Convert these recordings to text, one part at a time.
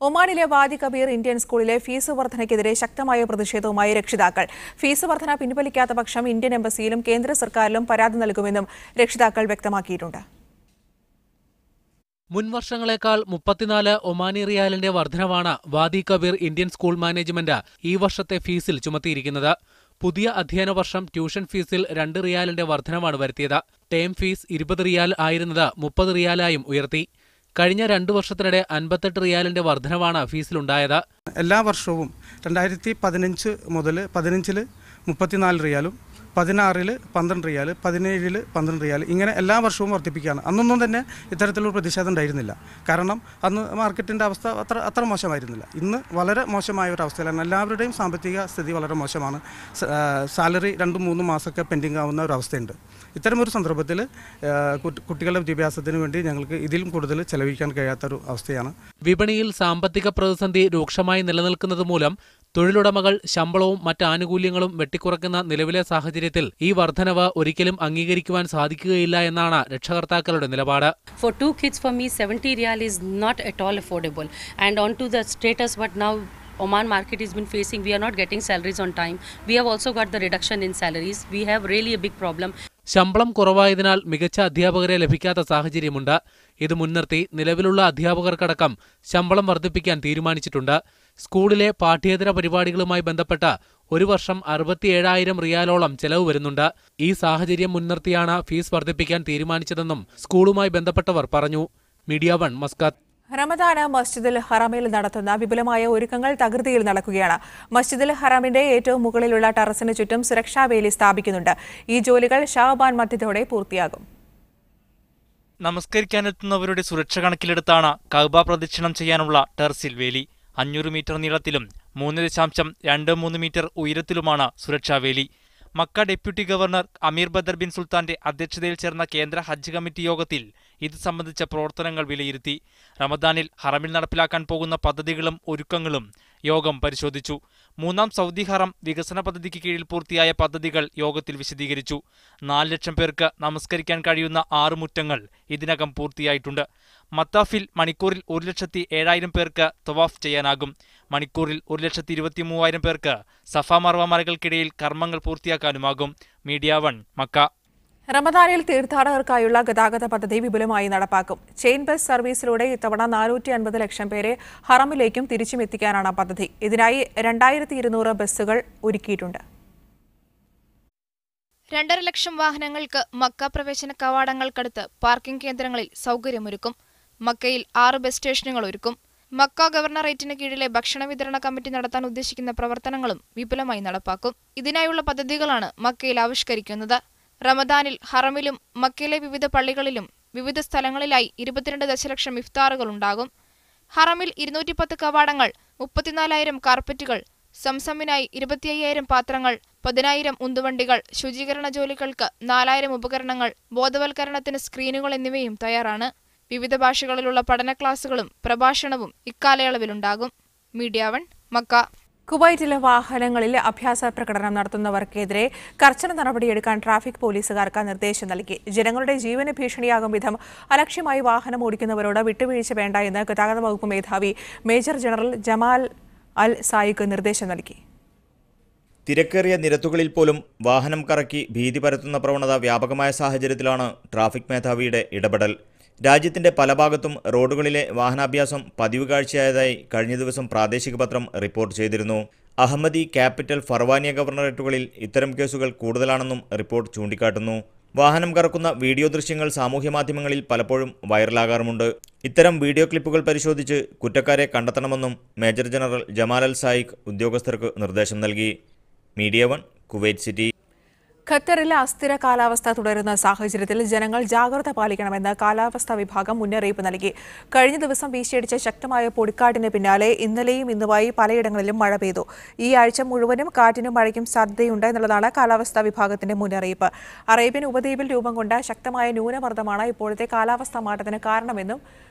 ഒമാനിലെ വാദി Kabir Indian സ്കൂളിലെ fees വർധനയ്ക്കെതിരെ ശക്തമായ പ്രതിഷേധവുമായി രക്ഷിതാക്കൾ. ഫീസ് വർധന പിൻവലിക്കാത്ത പക്ഷം ഇന്ത്യൻ എംബസിയിലും കേന്ദ്ര സർക്കാരിലും പരാതി നൽകുമെന്നും രക്ഷിതാക്കൾ വ്യക്തമാക്കിയിട്ടുണ്ട്. മുൻവർഷങ്ങളെക്കാൾ 34 ഒമാനി റിയാലിന്റെ വർധനവാണ് വാദി കബീർ ഇന്ത്യൻ സ്കൂൾ മാനേജ്മെന്റ് ഈ വർഷത്തെ ഫീസിൽ ചുമത്തിയിരിക്കുന്നത്. പുതിയ അധ്യയന വർഷം ട്യൂഷൻ ഫീസിൽ 2 റിയാലിന്റെ വർധനവാണ് വരുത്തിയത്. ടേം ഫീസ് 20 റിയാൽ ആയിരുന്നത് 30 റിയാലായും ഉയർത്തി. കഴിഞ്ഞ 2 വർഷത്തിനിടെ 58 റിയാലിന്റെ വർധനവാണ് ഫീസിലുണ്ടായത്. എല്ലാ വർഷവും 2015 മുതൽ 15-ൽ 34 റിയാലും 16-ൽ 12 റിയാൽ 17-ൽ 12 റിയാൽ ഇങ്ങനെ എല്ലാ വർഷവും വർദ്ധിപ്പിക്കുകയാണ്. അന്നൊന്നും തന്നെ ഇത്തരത്തിലുള്ള പ്രതിഷേധം ഉണ്ടായിരുന്നില്ല. കാരണം അന്ന് മാർക്കറ്റിൻ്റെ അവസ്ഥ അത്ര മോശമായിരുന്നില്ല. ഇന്ന് വളരെ മോശമായ ഒരു അവസ്ഥയിലാണ്. എല്ലാവരുടെയും സാമ്പത്തിക സ്ഥിതി വളരെ മോശമാണ്. സാലറി 2-3 മാസമൊക്കെ പെൻഡിങ് ആവുന്ന ഒരു അവസ്ഥയുണ്ട്. ഇത്തരമൊരു സന്ദർഭത്തിൽ കുട്ടികളുടെ വിദ്യാഭ്യാസത്തിന് വേണ്ടി ഞങ്ങൾക്ക് ഇതിലും കൂടുതൽ ചെലവഴിക്കാൻ കഴിയാത്തൊരു അവസ്ഥയാണ്. വിപണിയിൽ സാമ്പത്തിക പ്രതിസന്ധി രൂക്ഷമായി നിലനിൽക്കുന്നത് മൂലം തൊഴിലുടമകൾ ശമ്പളവും മറ്റ് ആനുകൂല്യങ്ങളും വെട്ടിക്കുറയ്ക്കുന്ന നിലവിലെ സാഹചര്യത്തിൽ ഈ വർധനവ് ഒരിക്കലും അംഗീകരിക്കുവാൻ സാധിക്കുകയില്ല എന്നാണ് രക്ഷകർത്താക്കളുടെ നിലപാട്. For 2 kids for me 70 riyal is not at all affordable, and on to the status what now Oman market has been facing, we are not getting salaries on time. We have also got the reduction in salaries. We have really a big problem. ശമ്പളം കുറവായതിനാൽ മികച്ച അധ്യാപകരെ ലഭിക്കാത്ത സാഹചര്യമുണ്ട്. ഇത് മുൻനിർത്തി നിലവിലുള്ള അധ്യാപകർക്കടക്കം ശമ്പളം വർദ്ധിപ്പിക്കാൻ തീരുമാനിച്ചിട്ടുണ്ട്. സ്കൂളിലെ പാഠ്യേതര പരിപാടികളുമായി ബന്ധപ്പെട്ട് ഒരു വർഷം 67,000 റിയാലോളം ചെലവ് വരുന്നുണ്ട്. ഈ സാഹചര്യം മുൻനിർത്തിയാണ് ഫീസ് വർദ്ധിപ്പിക്കാൻ തീരുമാനിച്ചതെന്നും സ്കൂളുമായി ബന്ധപ്പെട്ടവർ പറഞ്ഞു. Media 1 Muscat. റമദാന് മസ്ജിദുൽ ഹറമിൽ നടത്തുന്ന വിപുലമായ ഒരുക്കങ്ങൾ തകൃതിയിൽ നടക്കുകയാണ്. മസ്ജിദുൽ ഹറമിന്റെ ഏറ്റവും മുകളിലുള്ള ടെറസിന് ചുറ്റും സുരക്ഷാ വേലി സ്ഥാപിക്കുന്നുണ്ട്. ഈ ജോലികൾ ഷാബാൻ മധ്യത്തോടെ പൂർത്തിയാകും. നമസ്കരിക്കാനെത്തുന്നവരുടെ സുരക്ഷ കണക്കിലെടുത്താണ് കഅബ പ്രദക്ഷിണം ചെയ്യാനുള്ള ടെറസിൽ വേലി. 500 മീറ്റർ നീളത്തിലും 3.23 മീറ്റർ ഉയരത്തിലുമാണ് സുരക്ഷാ വേലി. മക്ക ഡെപ്യൂട്ടി ഗവർണർ അമീർ ബദർ ബിൻ സുൽത്താന്റെ അധ്യക്ഷതയിൽ ചേർന്ന കേന്ദ്ര ഹജ്ജ് കമ്മിറ്റി യോഗത്തിൽ ഇത് സംബന്ധിച്ച പ്രവർത്തനങ്ങൾ വിലയിരുത്തി. റമദാനിൽ ഹറമിൽ നടപ്പിലാക്കാൻ പോകുന്ന പദ്ധതികളും ഒരുക്കങ്ങളും യോഗം പരിശോധിച്ചു. 3-ാം സൗദി ഹറം വികസന പദ്ധതിക്ക് കീഴിൽ പൂർത്തിയായ പദ്ധതികൾ യോഗത്തിൽ വിശദീകരിച്ചു. 4 ലക്ഷം പേർക്ക് നമസ്കരിക്കാൻ കഴിയുന്ന 6 മുറ്റങ്ങൾ ഇതിനകം പൂർത്തിയായിട്ടുണ്ട്. മത്താഫിൽ മണിക്കൂറിൽ 1,07,000 പേർക്ക് തവാഫ് ചെയ്യാനാകും. മണിക്കൂറിൽ 1,23,000 പേർക്ക് സഫ മർവ മലകൾക്കിടയിൽ കർമ്മങ്ങൾ പൂർത്തിയാക്കാനുമാകും. Media 1 Mecca. റമദാനിൽ തീർത്ഥാടകർക്കായുള്ള ഗതാഗത പദ്ധതി വിപുലമായി നടപ്പാക്കും. ചെയിൻ ബസ് സർവീസിലൂടെ ഇത്തവണ 450 ലക്ഷം പേരെ ഹറമിലേക്കും തിരിച്ചും എത്തിക്കാനാണ് പദ്ധതി. ഇതിനായി 2200 ബസ്സുകൾ ഒരുക്കിയിട്ടുണ്ട്. 2.5 ലക്ഷം വാഹനങ്ങൾക്ക് മക്ക പ്രവേശന കവാടങ്ങൾക്കടുത്ത് പാർക്കിംഗ് കേന്ദ്രങ്ങളിൽ സൗകര്യമൊരുക്കും. മക്കയിൽ 6 ബസ് സ്റ്റേഷനുകൾ ഒരുക്കും. മക്ക ഗവർണറേറ്റിന് കീഴിലെ ഭക്ഷണ വിതരണ കമ്മിറ്റി നടത്താൻ ഉദ്ദേശിക്കുന്ന പ്രവർത്തനങ്ങളും വിപുലമായി നടപ്പാക്കും. ഇതിനായുള്ള പദ്ധതികളാണ് മക്കയിൽ ആവിഷ്കരിക്കുന്നത്. റമദാനിൽ ഹറമിലും മക്കയിലെ വിവിധ പള്ളികളിലും വിവിധ സ്ഥലങ്ങളിലായി 22 ദശലക്ഷം ഇഫ്താറുകൾ ഉണ്ടാകും. ഹറമിൽ 210 കവാടങ്ങൾ, 34,000 കാർപ്പറ്റുകൾ, സംസമിനായി 25,000 പാത്രങ്ങൾ, 10,000 ഉന്തുവണ്ടികൾ, ശുചീകരണ ജോലികൾക്ക് 4,000 ഉപകരണങ്ങൾ, ബോധവൽക്കരണത്തിന് സ്ക്രീനുകൾ എന്നിവയും തയ്യാറാണ്. വിവിധ ഭാഷകളിലുള്ള പഠന ക്ലാസുകളും പ്രഭാഷണവും ഇക്കാലയളവിലുണ്ടാകും. Media 1 Mecca. കുവൈറ്റിലെ വാഹനങ്ങളിൽ അഭ്യാസ പ്രകടനം നടത്തുന്നവർക്കെതിരെ കർശന നടപടിയെടുക്കാൻ ട്രാഫിക് പോലീസുകാർക്ക് നിർദ്ദേശം നൽകി. ജനങ്ങളുടെ ജീവന് ഭീഷണിയാകും വിധം അലക്ഷ്യമായി വാഹനം ഓടിക്കുന്നവരോട് വിട്ടുവീഴ്ച വേണ്ട എന്ന് ഗതാഗത വകുപ്പ് മേധാവി മേജർ ജനറൽ ജമാൽ അൽ സായിഖ് നിർദ്ദേശം നൽകി. തിരക്കേറിയ നിരത്തുകളിൽ പോലും വാഹനം കറക്കി ഭീതി പരത്തുന്ന പ്രവണത വ്യാപകമായ സാഹചര്യത്തിലാണ് ട്രാഫിക് മേധാവിയുടെ ഇടപെടൽ. രാജ്യത്തിന്റെ പല ഭാഗത്തും റോഡുകളിലെ വാഹനാഭ്യാസം പതിവ് കാഴ്ചയായതായി കഴിഞ്ഞ ദിവസം പ്രാദേശിക പത്രം റിപ്പോർട്ട് ചെയ്തിരുന്നു. അഹമ്മദി, ക്യാപിറ്റൽ, ഫർവാനിയ ഗവർണറേറ്റുകളിൽ ഇത്തരം കേസുകൾ കൂടുതലാണെന്നും റിപ്പോർട്ട് ചൂണ്ടിക്കാട്ടുന്നു. വാഹനം കറക്കുന്ന വീഡിയോ ദൃശ്യങ്ങൾ സാമൂഹ്യമാധ്യമങ്ങളിൽ പലപ്പോഴും വൈറലാകാറുമുണ്ട്. ഇത്തരം വീഡിയോ ക്ലിപ്പുകൾ പരിശോധിച്ച് കുറ്റക്കാരെ കണ്ടെത്തണമെന്നും മേജർ ജനറൽ ജമാൽ അൽ സായിഖ് ഉദ്യോഗസ്ഥർക്ക് നിർദ്ദേശം നൽകി. Media 1 Kuwait city. ഖത്തറിൽ അസ്ഥിര കാലാവസ്ഥ തുടരുന്ന സാഹചര്യത്തിൽ ജനങ്ങൾ ജാഗ്രത പാലിക്കണമെന്ന് കാലാവസ്ഥാ വിഭാഗം മുന്നറിയിപ്പ് നൽകി. കഴിഞ്ഞ ദിവസം വീശിയടിച്ച ശക്തമായ പൊടിക്കാറ്റിന് പിന്നാലെ ഇന്നലെയും ഇന്നുമായി പലയിടങ്ങളിലും മഴ പെയ്തു. ഈ ആഴ്ച മുഴുവനും കാറ്റിനും മഴയ്ക്കും സാധ്യതയുണ്ട് എന്നുള്ളതാണ് കാലാവസ്ഥാ വിഭാഗത്തിന്റെ മുന്നറിയിപ്പ്. അറേബ്യൻ ഉപദ്വീപിൽ രൂപം കൊണ്ട ശക്തമായ ന്യൂനമർദ്ദമാണ് ഇപ്പോഴത്തെ കാലാവസ്ഥാ മാറ്റത്തിന് കാരണമെന്നും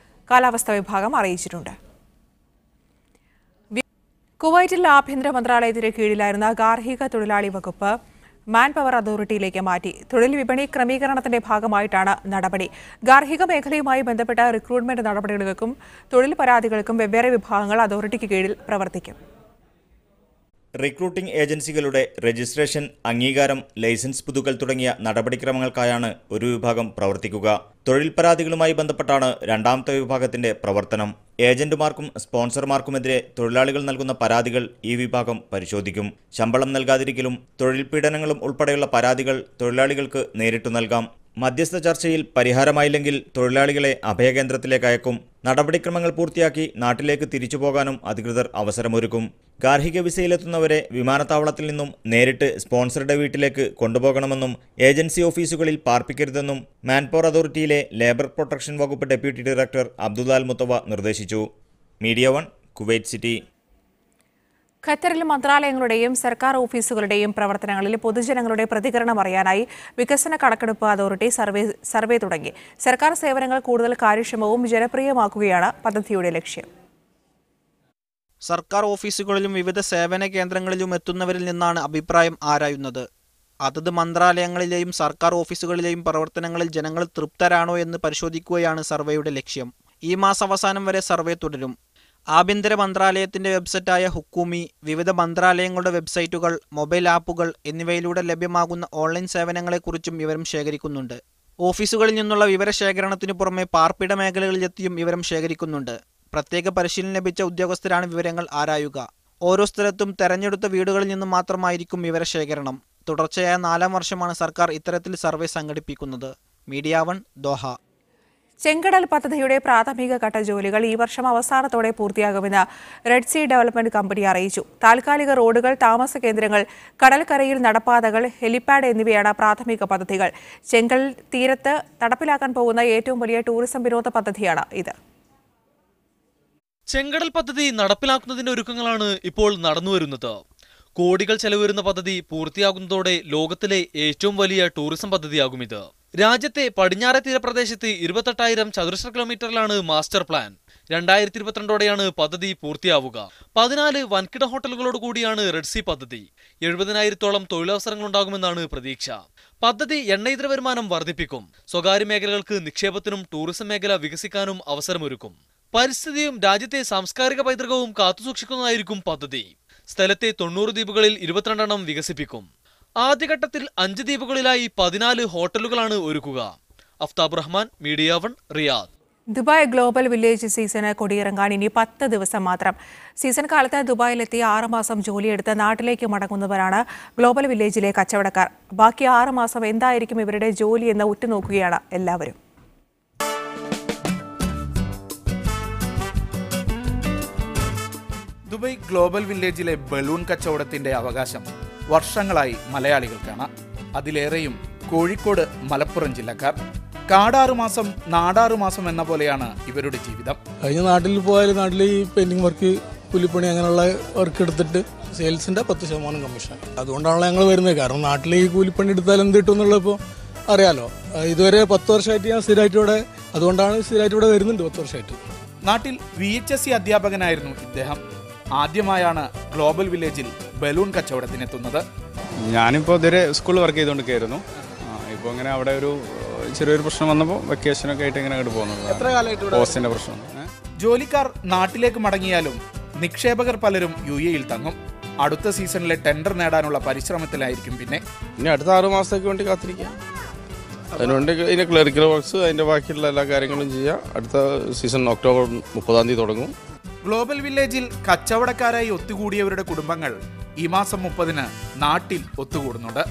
കാലാവസ്ഥാ വിഭാഗം അറിയിച്ചിട്ടുണ്ട്. കുവൈറ്റിൽ ആഭ്യന്തര മന്ത്രാലയത്തിന് കീഴിലായിരുന്ന ഗാർഹിക തൊഴിലാളി വകുപ്പ് മാൻ പവർ അതോറിറ്റിയിലേക്ക് മാറ്റി. തൊഴിൽ വിപണി ക്രമീകരണത്തിന്റെ ഭാഗമായിട്ടാണ് നടപടി. ഗാർഹിക മേഖലയുമായി ബന്ധപ്പെട്ട റിക്രൂട്ട്മെന്റ് നടപടികൾക്കും തൊഴിൽ പരാതികൾക്കും വെവ്വേറെ വിഭാഗങ്ങൾ അതോറിറ്റിക്ക് കീഴിൽ പ്രവർത്തിക്കും. റിക്രൂട്ടിംഗ് ഏജൻസികളുടെ രജിസ്ട്രേഷൻ, അംഗീകാരം, ലൈസൻസ് പുതുക്കൽ തുടങ്ങിയ നടപടിക്രമങ്ങൾക്കായാണ് ഒരു വിഭാഗം പ്രവർത്തിക്കുക. തൊഴിൽ പരാതികളുമായി ബന്ധപ്പെട്ടാണ് രണ്ടാമത്തെ വിഭാഗത്തിന്റെ പ്രവർത്തനം. ഏജന്റുമാർക്കും സ്പോൺസർമാർക്കുമെതിരെ തൊഴിലാളികൾ നൽകുന്ന പരാതികൾ ഈ വിഭാഗം പരിശോധിക്കും. ശമ്പളം നൽകാതിരിക്കലും തൊഴിൽ പീഡനങ്ങളും ഉൾപ്പെടെയുള്ള പരാതികൾ തൊഴിലാളികൾക്ക് നേരിട്ടു നൽകാം. മധ്യസ്ഥ ചർച്ചയിൽ പരിഹാരമായില്ലെങ്കിൽ തൊഴിലാളികളെ അഭയകേന്ദ്രത്തിലേക്ക് അയക്കും. നടപടിക്രമങ്ങൾ പൂർത്തിയാക്കി നാട്ടിലേക്ക് തിരിച്ചു പോകാനും അധികൃതർ അവസരമൊരുക്കും. ഗാർഹിക വിസയിലെത്തുന്നവരെ വിമാനത്താവളത്തിൽ നിന്നും നേരിട്ട് സ്പോൺസറുടെ വീട്ടിലേക്ക് കൊണ്ടുപോകണമെന്നും ഏജൻസി ഓഫീസുകളിൽ പാർപ്പിക്കരുതെന്നും മാൻപവർ അതോറിറ്റിയിലെ ലേബർ പ്രൊട്ടക്ഷൻ വകുപ്പ് ഡെപ്യൂട്ടി ഡയറക്ടർ അബ്ദുൽ മുത്തവ നിർദ്ദേശിച്ചു. Media 1, Kuwait city. ഖത്തറിൽ മന്ത്രാലയങ്ങളുടെയും സർക്കാർ ഓഫീസുകളുടെയും പ്രവർത്തനങ്ങളിൽ പൊതുജനങ്ങളുടെ പ്രതികരണം അറിയാനായി വികസന കണക്കെടുപ്പ് അതോറിറ്റി സർവേ തുടങ്ങി. സർക്കാർ സേവനങ്ങൾ കൂടുതൽ കാര്യക്ഷമവും ജനപ്രിയമാക്കുകയാണ് പദ്ധതിയുടെ ലക്ഷ്യം. സർക്കാർ ഓഫീസുകളിലും വിവിധ സേവന കേന്ദ്രങ്ങളിലും എത്തുന്നവരിൽ നിന്നാണ് അഭിപ്രായം ആരായുന്നത്. അതത് മന്ത്രാലയങ്ങളിലെയും സർക്കാർ ഓഫീസുകളിലെയും പ്രവർത്തനങ്ങളിൽ ജനങ്ങൾ തൃപ്തരാണോ എന്ന് പരിശോധിക്കുകയാണ് സർവേയുടെ ലക്ഷ്യം. ഈ മാസാവസാനം വരെ സർവേ തുടരും. ആഭ്യന്തര മന്ത്രാലയത്തിന്റെ വെബ്സൈറ്റായ ഹുക്കൂമി, വിവിധ മന്ത്രാലയങ്ങളുടെ വെബ്സൈറ്റുകൾ, മൊബൈൽ ആപ്പുകൾ എന്നിവയിലൂടെ ലഭ്യമാകുന്ന ഓൺലൈൻ സേവനങ്ങളെക്കുറിച്ചും വിവരം ശേഖരിക്കുന്നുണ്ട്. ഓഫീസുകളിൽ നിന്നുള്ള വിവരശേഖരണത്തിനു പുറമെ പാർപ്പിട മേഖലകളിലെത്തിയും വിവരം ശേഖരിക്കുന്നുണ്ട്. പ്രത്യേക പരിശീലനം ലഭിച്ച ഉദ്യോഗസ്ഥരാണ് വിവരങ്ങൾ ആരായുക. ഓരോ സ്ഥലത്തും തെരഞ്ഞെടുത്ത വീടുകളിൽ നിന്നും മാത്രമായിരിക്കും വിവരശേഖരണം. തുടർച്ചയായ 4ാം വർഷമാണ് സർക്കാർ ഇത്തരത്തിൽ സർവേ സംഘടിപ്പിക്കുന്നത്. Media 1, Doha. ചെങ്കടൽ പദ്ധതിയുടെ പ്രാഥമിക ഘട്ട ജോലികൾ ഈ വർഷം അവസാനത്തോടെ പൂർത്തിയാകുമെന്ന് റെഡ് സീ ഡെവലപ്മെന്റ് കമ്പനി അറിയിച്ചു. താൽക്കാലിക റോഡുകൾ, താമസ കേന്ദ്രങ്ങൾ, കടൽക്കരയിൽ നടപ്പാതകൾ, ഹെലിപാഡ് എന്നിവയാണ് പ്രാഥമിക പദ്ധതികൾ. ചെങ്കടൽ തീരത്ത് നടപ്പിലാക്കാൻ പോകുന്ന ഏറ്റവും വലിയ ടൂറിസം വിനോദ പദ്ധതിയാണ് ഇത്. ചെങ്കടൽ പദ്ധതി നടപ്പിലാക്കുന്നതിന്റെ ഒരുക്കങ്ങളാണ് ഇപ്പോൾ നടന്നുവരുന്നത്. കോടികൾ ചെലവുവരുന്ന പദ്ധതി പൂർത്തിയാകുന്നതോടെ ലോകത്തിലെ ഏറ്റവും വലിയ ടൂറിസം പദ്ധതിയാകും ഇത്. രാജ്യത്തെ പടിഞ്ഞാറെ തീരപ്രദേശത്ത് 28,000 ചതുരശ്ര കിലോമീറ്ററിലാണ് മാസ്റ്റർ പ്ലാൻ. 2022ഓടെയാണ് പദ്ധതി പൂർത്തിയാവുക. 14 വൻകിട ഹോട്ടലുകളോട് കൂടിയാണ് റെഡ് സീ പദ്ധതി. 70,000ഓളം തൊഴിലവസരങ്ങൾ ഉണ്ടാകുമെന്നാണ് പ്രതീക്ഷ. പദ്ധതി എണ്ണയിതര വരുമാനം വർദ്ധിപ്പിക്കും. സ്വകാര്യ മേഖലകൾക്ക് നിക്ഷേപത്തിനും ടൂറിസം മേഖല വികസിക്കാനും അവസരമൊരുക്കും. പരിസ്ഥിതിയും രാജ്യത്തെ സാംസ്കാരിക പൈതൃകവും കാത്തുസൂക്ഷിക്കുന്നതായിരിക്കും പദ്ധതി. സ്ഥലത്തെ 90 ദ്വീപുകളിൽ 22 വികസിപ്പിക്കും. ആദ്യഘട്ടത്തിൽ 5 ദ്വീപുകളിലായി 14 ഹോട്ടലുകളാണ് ഒരുക്കുക. Aftab Rahman, media 1, Riyadh. Dubai global village season കൊടിയിറങ്ങാൻ ഇനി 10 ദിവസം മാത്രം. സീസൺ കാലത്ത് ദുബായിലെത്തി 6 മാസം ജോലിയെടുത്ത് നാട്ടിലേക്ക് മടങ്ങുന്നവരാണ് ഗ്ലോബൽ വില്ലേജിലെ കച്ചവടക്കാർ. ബാക്കി 6 മാസം എന്തായിരിക്കും ഇവരുടെ ജോലി എന്ന് ഉറ്റുനോക്കുകയാണ് എല്ലാവരും. ദുബായ് ഗ്ലോബൽ വില്ലേജിലെ ബലൂൺ കച്ചവടത്തിന്റെ അവകാശം വർഷങ്ങളായി മലയാളികൾക്കാണ്. അതിലേറെയും കോഴിക്കോട്, മലപ്പുറം ജില്ലക്കാർ. കാടാറ് മാസം നാടാറ് മാസം എന്ന പോലെയാണ് ഇവരുടെ ജീവിതം. കഴിഞ്ഞ നാട്ടിൽ പോയാലും നാട്ടിൽ ഈ പെയിന്റിംഗ് വർക്ക്, പുലിപ്പണി അങ്ങനെയുള്ള വർക്ക് എടുത്തിട്ട് സെയിൽസിന്റെ 10% കമ്മീഷൻ. അതുകൊണ്ടാണല്ലോ ഞങ്ങൾ വരുന്നത്. കാരണം നാട്ടിൽ ഈ കൂലിപ്പണി എടുത്താൽ എന്ത് കിട്ടും എന്നുള്ളത് ഇപ്പോൾ അറിയാലോ. ഇതുവരെ 10 വർഷമായിട്ട് ഞാൻ സ്ഥിരമായിട്ട് ഇവിടെ, അതുകൊണ്ടാണ് സ്ഥിരമായിട്ട് ഇവിടെ വരുന്നുണ്ട് 10 വർഷമായിട്ട്. നാട്ടിൽ VHSC അധ്യാപകനായിരുന്നു ഇദ്ദേഹം. ആദ്യമായാണ് ഗ്ലോബൽ വില്ലേജിൽ ബലൂൺ കച്ചവടത്തിനെത്തുന്നത്. ഞാനിപ്പോൾ ഇതുവരെ സ്കൂളിൽ വർക്ക് ചെയ്തുകൊണ്ടിരിക്കുകയായിരുന്നു. ഇപ്പോൾ ഇങ്ങനെ അവിടെ ഒരു ചെറിയൊരു പ്രശ്നം വന്നപ്പോൾ വെക്കേഷനൊക്കെ ആയിട്ട് ഇങ്ങനെ അങ്ങോട്ട് പോകുന്നത്. എത്ര കാലമായിട്ട് പോസ്റ്റിന്റെ പ്രശ്നം. ജോലിക്കാർ നാട്ടിലേക്ക് മടങ്ങിയാലും നിക്ഷേപകർ പലരും UAE തങ്ങും. അടുത്ത സീസണിലെ ടെൻഡർ നേടാനുള്ള പരിശ്രമത്തിലായിരിക്കും. പിന്നെ അടുത്ത 6 മാസത്തേക്ക് വേണ്ടി കാത്തിരിക്കാം. അതിനുവേണ്ടി ഇതിന്റെ ക്ലറിക്കൽ വർക്ക്സ്, അതിന്റെ ബാക്കിയുള്ള എല്ലാ കാര്യങ്ങളും ചെയ്യാം. അടുത്ത സീസൺ ഒക്ടോബർ 30 തുടങ്ങും. ഗ്ലോബൽ വില്ലേജിൽ കച്ചവടക്കാരായി ഒത്തുകൂടിയവരുടെ കുടുംബങ്ങൾ ഈ മാസം 30 നാട്ടിൽ ഒത്തുകൂടുന്നുണ്ട്.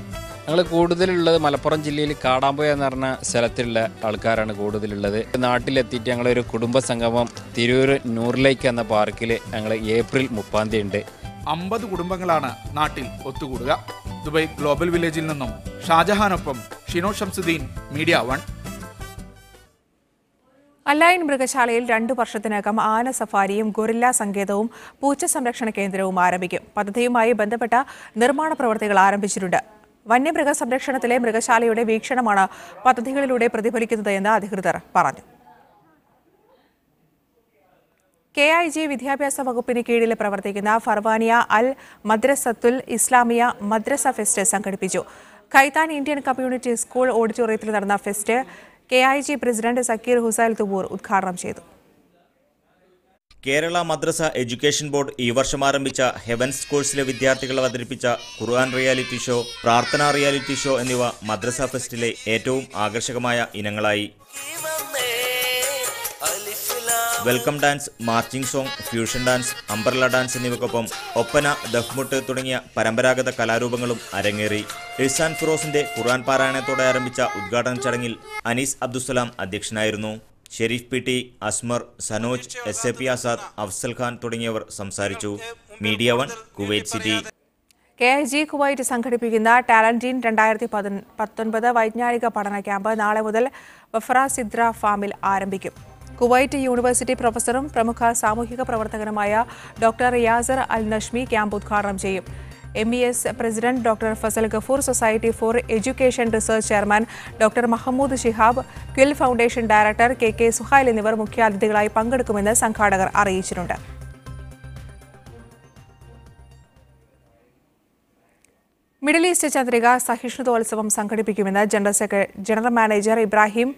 ഞങ്ങൾ കൂടുതലുള്ളത് മലപ്പുറം ജില്ലയിൽ കാടാമ്പുഴ എന്ന് പറഞ്ഞ സ്ഥലത്തുള്ള ആൾക്കാരാണ് കൂടുതലുള്ളത്. നാട്ടിലെത്തിയിട്ട് ഞങ്ങളൊരു കുടുംബ സംഗമം തിരൂർ നൂറിലേക്ക് എന്ന പാർക്കിൽ ഞങ്ങൾ ഏപ്രിൽ 30 ഉണ്ട്. 50 കുടുംബങ്ങളാണ് നാട്ടിൽ ഒത്തുകൂടുക. ദുബായ് ഗ്ലോബൽ വില്ലേജിൽ നിന്നും ഷാജഹാനൊപ്പം ഷിനോ ഷംസുദ്ദീൻ, മീഡിയ 1. അലൈൻ മൃഗശാലയിൽ 2 വർഷത്തിനകം ആന സഫാരിയും ഗൊറില്ല സങ്കേതവും പൂച്ച സംരക്ഷണ കേന്ദ്രവും ആരംഭിക്കും. പദ്ധതിയുമായി ബന്ധപ്പെട്ട നിർമ്മാണ പ്രവൃത്തികൾ ആരംഭിച്ചിട്ടുണ്ട്. വന്യമൃഗ സംരക്ഷണത്തിലെ മൃഗശാലയുടെ വീക്ഷണമാണ് പദ്ധതികളിലൂടെ പ്രതിഫലിക്കുന്നത് എന്ന് അധികൃതർ പറഞ്ഞു. KIG വിദ്യാഭ്യാസ വകുപ്പിന് കീഴിൽ പ്രവർത്തിക്കുന്ന ഫർവാനിയ അൽ മദ്രസത്തുൽ ഇസ്ലാമിയ മദ്രസ ഫെസ്റ്റ് സംഘടിപ്പിച്ചു. ഖൈത്താൻ ഇന്ത്യൻ കമ്മ്യൂണിറ്റി സ്കൂൾ ഓഡിറ്റോറിയത്തിൽ നടന്ന ഫെസ്റ്റ് KIG പ്രസിഡന്റ് സക്കീർ ഹുസൈൽ തുബൂർ ഉദ്ഘാടനം ചെയ്തു. കേരള മദ്രസ എഡ്യൂക്കേഷൻ ബോർഡ് ഈ വർഷം ആരംഭിച്ച ഹെവൻസ് കോഴ്സിലെ വിദ്യാർത്ഥികൾ അവതരിപ്പിച്ച ഖുർആൻ റിയാലിറ്റി ഷോ, പ്രാർത്ഥന റിയാലിറ്റി ഷോ എന്നിവ മദ്രസ ഫെസ്റ്റിലെ ഏറ്റവും ആകർഷകമായ ഇനങ്ങളായി. Welcome dance, marching song, fusion dance, umbrella dance എന്നിവയ്ക്കൊപ്പം ഒപ്പന, ദഫ്മുട്ട് തുടങ്ങിയ പരമ്പരാഗത കലാരൂപങ്ങളും അരങ്ങേറി. ഇഹ്സാൻ ഫിറോസിന്റെ ഖുർആൻ പാരായണത്തോടെ ആരംഭിച്ച ഉദ്ഘാടന ചടങ്ങിൽ അനീസ് അബ്ദുസ്സലാം അധ്യക്ഷനായിരുന്നു. ഷെരീഫ് PT, അസ്മർ, സനോജ്, SAP ആസാദ്, അഫ്സൽ ഖാൻ തുടങ്ങിയവർ സംസാരിച്ചു. Media 1, Kuwait city. KIG Kuwait സംഘടിപ്പിക്കുന്ന ടാലന്റീൻ 2019 വൈജ്ഞാനിക പഠന ക്യാമ്പ് നാളെ മുതൽ വഫറ സിദ്ര ഫാമിൽ ആരംഭിക്കും. കുവൈറ്റ് യൂണിവേഴ്സിറ്റി പ്രൊഫസറും പ്രമുഖ സാമൂഹിക പ്രവർത്തകനുമായ doctor Yasser Al Nashmi camp ഉദ്ഘാടനം ചെയ്യും. MES president doctor Fazal Gafoor, society for education research chairman doctor Mahmood Shihab, Quill foundation director KK Suhail എന്നിവർ മുഖ്യാതിഥികളായി പങ്കെടുക്കുമെന്ന് സംഘാടകർ അറിയിച്ചിട്ടുണ്ട്. മിഡിൽ ഈസ്റ്റ് ചന്ദ്രിക സഹിഷ്ണുതോത്സവം സംഘടിപ്പിക്കുമെന്ന് ജനറൽ മാനേജർ ഇബ്രാഹിം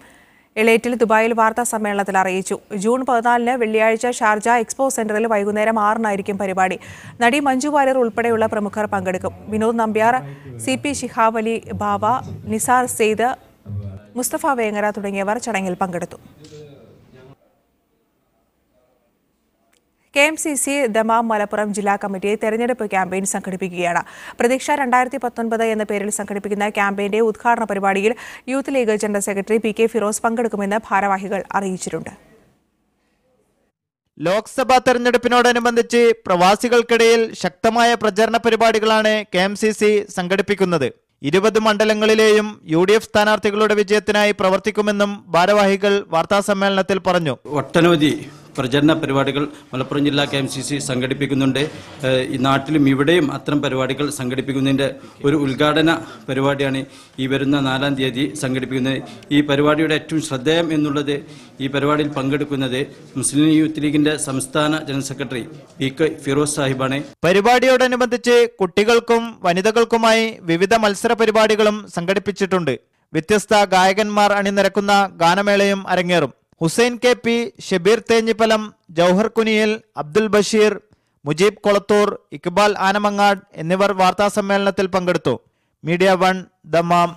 എളേറ്റിൽ ദുബായിൽ വാർത്താ സമ്മേളനത്തിൽ അറിയിച്ചു. ജൂൺ 14 വെള്ളിയാഴ്ച ഷാർജ എക്സ്പോ സെന്ററിൽ വൈകുന്നേരം 6 പരിപാടി. നടി മഞ്ജു വാര്യർ ഉൾപ്പെടെയുള്ള പ്രമുഖർ പങ്കെടുക്കും. വിനോദ് നമ്പ്യാർ, CP ശിഹാബ് അലി ബാബ, നിസാർ സെയ്ദ്, മുസ്തഫ വേങ്ങര തുടങ്ങിയവർ ചടങ്ങിൽ പങ്കെടുത്തു. KMCC ദമാം മലപ്പുറം ജില്ലാ കമ്മിറ്റി തെരഞ്ഞെടുപ്പ് ക്യാമ്പയിൻ സംഘടിപ്പിക്കുകയാണ്. പ്രതീക്ഷ 2019 എന്ന പേരിൽ സംഘടിപ്പിക്കുന്ന ക്യാമ്പയിന്റെ ഉദ്ഘാടന പരിപാടിയിൽ youth league general secretary PK Firoz പങ്കെടുക്കുമെന്ന് ഭാരവാഹികൾ അറിയിച്ചിട്ടുണ്ട്. ലോക്സഭാ തെരഞ്ഞെടുപ്പിനോടനുബന്ധിച്ച് പ്രവാസികൾക്കിടയിൽ ശക്തമായ പ്രചരണ പരിപാടികളാണ് KMCC സംഘടിപ്പിക്കുന്നത്. 20 മണ്ഡലങ്ങളിലെയും UDF സ്ഥാനാർത്ഥികളുടെ വിജയത്തിനായി പ്രവർത്തിക്കുമെന്നും ഭാരവാഹികൾ വാർത്താസമ്മേളനത്തിൽ പറഞ്ഞു. ഒട്ടനവധി പ്രചരണ പരിപാടികൾ മലപ്പുറം ജില്ലാ KMCC സംഘടിപ്പിക്കുന്നുണ്ട്. ഈ നാട്ടിലും ഇവിടെയും അത്തരം പരിപാടികൾ സംഘടിപ്പിക്കുന്നതിൻ്റെ ഒരു ഉദ്ഘാടന പരിപാടിയാണ് ഈ വരുന്ന 4-ാം തീയതി സംഘടിപ്പിക്കുന്നത്. ഈ പരിപാടിയുടെ ഏറ്റവും ശ്രദ്ധേയം എന്നുള്ളത് ഈ പരിപാടിയിൽ പങ്കെടുക്കുന്നത് മുസ്ലിം യൂത്ത് ലീഗിന്റെ സംസ്ഥാന ജനറൽ സെക്രട്ടറി PK ഫിറോസ് സാഹിബാണ്. പരിപാടിയോടനുബന്ധിച്ച് കുട്ടികൾക്കും വനിതകൾക്കുമായി വിവിധ മത്സര പരിപാടികളും സംഘടിപ്പിച്ചിട്ടുണ്ട്. വ്യത്യസ്ത ഗായകന്മാർ അണിനിരക്കുന്ന ഗാനമേളയും അരങ്ങേറും. ഹുസൈൻ KP, ഷബീർ തേഞ്ഞിപ്പലം, ജൗഹർ കുനിയിൽ, അബ്ദുൽ ബഷീർ, മുജീബ് കൊളത്തൂർ, ഇക്ബാൽ ആനമങ്ങാട് എന്നിവർ വാർത്താസമ്മേളനത്തിൽ പങ്കെടുത്തു. Media 1, Dammam.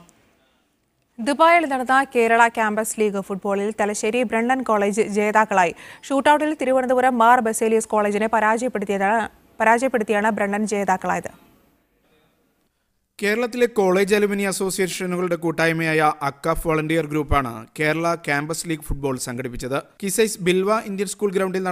ദുബായിൽ നടന്ന കേരള ക്യാമ്പസ് ലീഗ് ഫുട്ബോളിൽ തലശ്ശേരി ബ്രണ്ണൻ കോളേജ് ജേതാക്കളായി. ഷൂട്ടൌട്ടിൽ തിരുവനന്തപുരം മാർ ബസേലിയസ് കോളേജിനെ പരാജയപ്പെടുത്തിയാണ് ബ്രണ്ണൻ ജേതാക്കളായത്. കേരളത്തിലെ കോളേജ് അലുമിനി അസോസിയേഷനുകളുടെ കൂട്ടായ്മയായ അക്കാഫ് വോളണ്ടിയർ ഗ്രൂപ്പാണ് കേരള ക്യാമ്പസ് ലീഗ് ഫുട്ബോൾ സംഘടിപ്പിച്ചത്. കിസൈസ് ബിൽവ ഇന്ത്യൻ സ്കൂൾ ഗ്രൗണ്ടിൽ